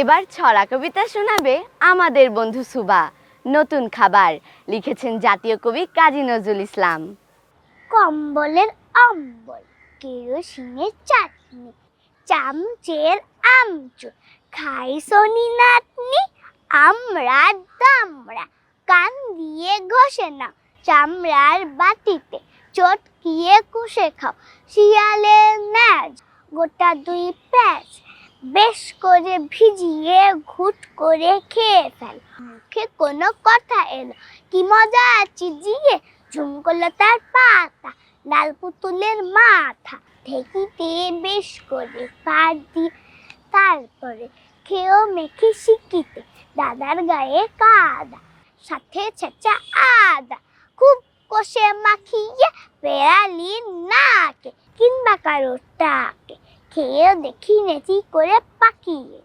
এবার ছড়া কবিতা শোনাবে আমাদের বন্ধু সুবা। নতুন খাবার লিখেছেন জাতীয় কবি কাজী নজরুল ইসলাম। কম্বলের অম্বল, কেরোসিনের চাটনি, চামচের আমচুর, খাই শনি নাতনি। আমরা দামড়া, কান দিয়ে ঘষে নাও, চামড়ার বাটিতে চটকিয়ে কুষে খাও। শিয়ালের ন্যাজ, গোটা 2 প্যাঁচ, বেশ করে ভিজিয়ে ঘুট করে খেয়ে ফেল। মুখে কোনো কথা এলো, কি মজা চিজিয়ে, ঝুমকলতার পাতা, লাল পুতুলের মাথা, ঢেকিতে বেশ করে পার দিয়ে, তারপরে খেয়েও মেখে শিকিতে, দাদার গায়ে কাদা, সাথে ছেঁচা আদা, খুব কষে মাখিয়ে পেরালি নাকে কিংবা কারো টাকে, খেয়েও দেখি নেচি করে পাকিয়ে।